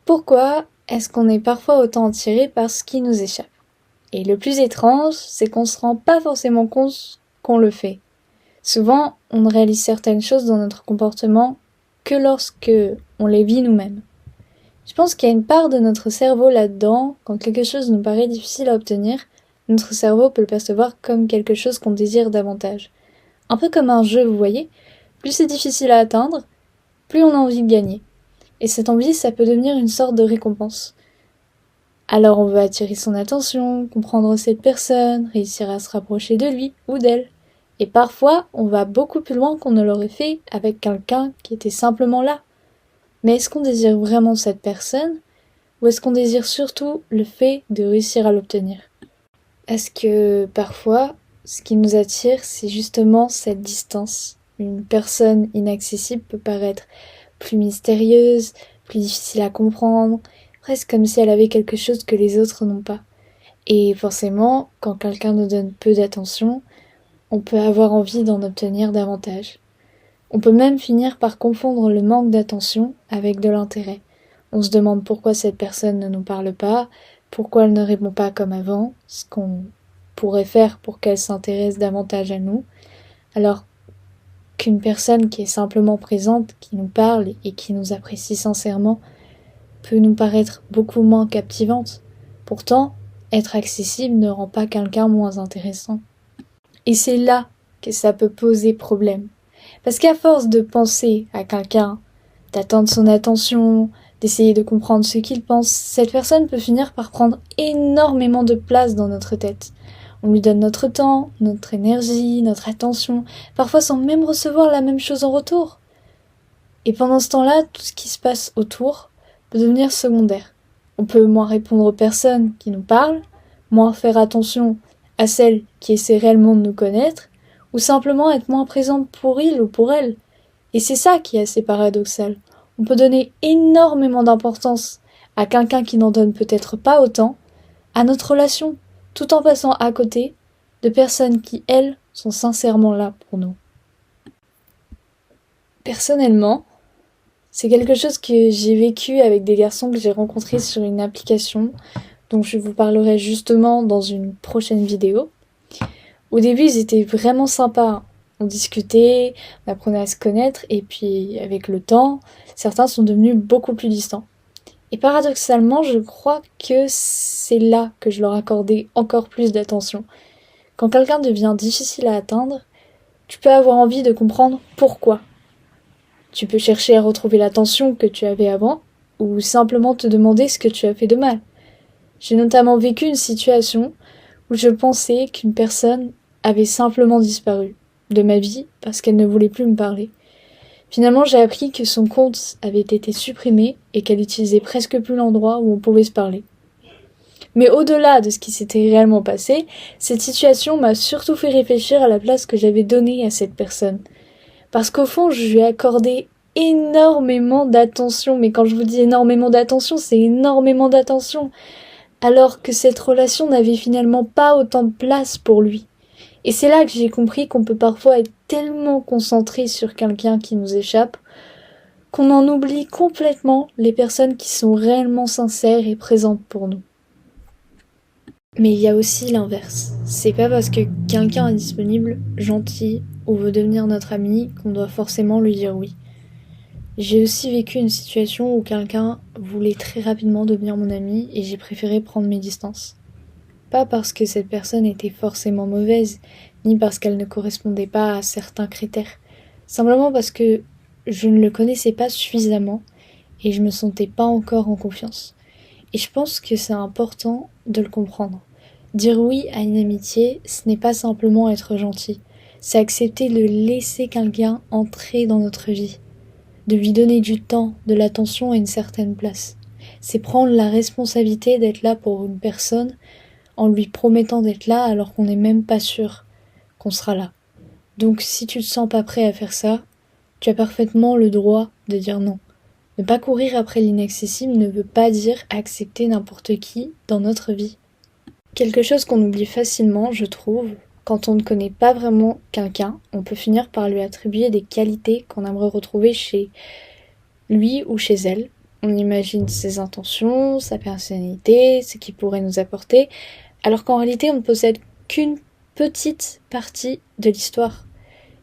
Pourquoi est-ce qu'on est parfois autant attiré par ce qui nous échappe? Et le plus étrange, c'est qu'on se rend pas forcément compte qu'on le fait. Souvent, on ne réalise certaines choses dans notre comportement que lorsque on les vit nous-mêmes. Je pense qu'il y a une part de notre cerveau là-dedans, quand quelque chose nous paraît difficile à obtenir, notre cerveau peut le percevoir comme quelque chose qu'on désire davantage. Un peu comme un jeu, vous voyez, plus c'est difficile à atteindre, plus on a envie de gagner. Et cette envie, ça peut devenir une sorte de récompense. Alors on veut attirer son attention, comprendre cette personne, réussir à se rapprocher de lui ou d'elle. Et parfois, on va beaucoup plus loin qu'on ne l'aurait fait avec quelqu'un qui était simplement là. Mais est-ce qu'on désire vraiment cette personne, ou est-ce qu'on désire surtout le fait de réussir à l'obtenir? Est-ce que parfois, ce qui nous attire, c'est justement cette distance? Une personne inaccessible peut paraître plus mystérieuse, plus difficile à comprendre, presque comme si elle avait quelque chose que les autres n'ont pas. Et forcément, quand quelqu'un nous donne peu d'attention, on peut avoir envie d'en obtenir davantage. On peut même finir par confondre le manque d'attention avec de l'intérêt. On se demande pourquoi cette personne ne nous parle pas, pourquoi elle ne répond pas comme avant, ce qu'on pourrait faire pour qu'elle s'intéresse davantage à nous, alors qu'une personne qui est simplement présente, qui nous parle et qui nous apprécie sincèrement, peut nous paraître beaucoup moins captivante. Pourtant, être accessible ne rend pas quelqu'un moins intéressant. Et c'est là que ça peut poser problème. Parce qu'à force de penser à quelqu'un, d'attendre son attention, d'essayer de comprendre ce qu'il pense, cette personne peut finir par prendre énormément de place dans notre tête. On lui donne notre temps, notre énergie, notre attention, parfois sans même recevoir la même chose en retour. Et pendant ce temps-là, tout ce qui se passe autour peut devenir secondaire. On peut moins répondre aux personnes qui nous parlent, moins faire attention à celles qui essaient réellement de nous connaître, ou simplement être moins présente pour il ou pour elle. Et c'est ça qui est assez paradoxal. On peut donner énormément d'importance à quelqu'un qui n'en donne peut-être pas autant, à notre relation, tout en passant à côté de personnes qui, elles, sont sincèrement là pour nous. Personnellement, c'est quelque chose que j'ai vécu avec des garçons que j'ai rencontrés sur une application dont je vous parlerai justement dans une prochaine vidéo. Au début, ils étaient vraiment sympas. On discutait, on apprenait à se connaître, et puis avec le temps, certains sont devenus beaucoup plus distants. Et paradoxalement, je crois que c'est là que je leur accordais encore plus d'attention. Quand quelqu'un devient difficile à atteindre, tu peux avoir envie de comprendre pourquoi. Tu peux chercher à retrouver l'attention que tu avais avant, ou simplement te demander ce que tu as fait de mal. J'ai notamment vécu une situation où je pensais qu'une personne avait simplement disparu de ma vie parce qu'elle ne voulait plus me parler. Finalement, j'ai appris que son compte avait été supprimé et qu'elle utilisait presque plus l'endroit où on pouvait se parler. Mais au-delà de ce qui s'était réellement passé, cette situation m'a surtout fait réfléchir à la place que j'avais donnée à cette personne. Parce qu'au fond, je lui ai accordé énormément d'attention. Mais quand je vous dis énormément d'attention, c'est énormément d'attention. Alors que cette relation n'avait finalement pas autant de place pour lui. Et c'est là que j'ai compris qu'on peut parfois être tellement concentré sur quelqu'un qui nous échappe qu'on en oublie complètement les personnes qui sont réellement sincères et présentes pour nous. Mais il y a aussi l'inverse. C'est pas parce que quelqu'un est disponible, gentil ou veut devenir notre ami qu'on doit forcément lui dire oui. J'ai aussi vécu une situation où quelqu'un voulait très rapidement devenir mon ami et j'ai préféré prendre mes distances. Pas parce que cette personne était forcément mauvaise, ni parce qu'elle ne correspondait pas à certains critères. Simplement parce que je ne le connaissais pas suffisamment et je me sentais pas encore en confiance. Et je pense que c'est important de le comprendre. Dire oui à une amitié, ce n'est pas simplement être gentil. C'est accepter de laisser quelqu'un entrer dans notre vie. De lui donner du temps, de l'attention et une certaine place. C'est prendre la responsabilité d'être là pour une personne en lui promettant d'être là alors qu'on n'est même pas sûr qu'on sera là. Donc si tu te sens pas prêt à faire ça, tu as parfaitement le droit de dire non. Ne pas courir après l'inaccessible ne veut pas dire accepter n'importe qui dans notre vie. Quelque chose qu'on oublie facilement, je trouve, quand on ne connaît pas vraiment quelqu'un, on peut finir par lui attribuer des qualités qu'on aimerait retrouver chez lui ou chez elle, On imagine ses intentions, sa personnalité, ce qu'il pourrait nous apporter, alors qu'en réalité on ne possède qu'une petite partie de l'histoire.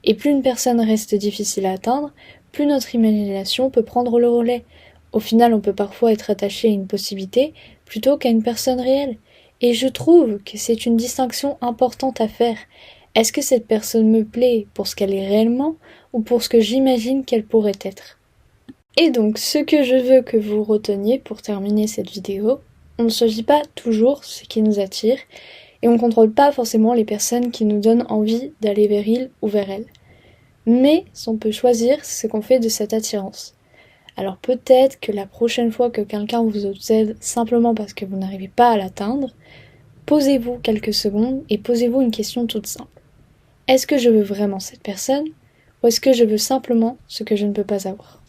Et plus une personne reste difficile à atteindre, plus notre imagination peut prendre le relais. Au final, on peut parfois être attaché à une possibilité plutôt qu'à une personne réelle. Et je trouve que c'est une distinction importante à faire. Est-ce que cette personne me plaît pour ce qu'elle est réellement ou pour ce que j'imagine qu'elle pourrait être? Et donc, ce que je veux que vous reteniez pour terminer cette vidéo, on ne choisit pas toujours ce qui nous attire, et on ne contrôle pas forcément les personnes qui nous donnent envie d'aller vers il ou vers elle. Mais on peut choisir ce qu'on fait de cette attirance. Alors peut-être que la prochaine fois que quelqu'un vous obsède simplement parce que vous n'arrivez pas à l'atteindre, posez-vous quelques secondes et posez-vous une question toute simple. Est-ce que je veux vraiment cette personne ou est-ce que je veux simplement ce que je ne peux pas avoir ?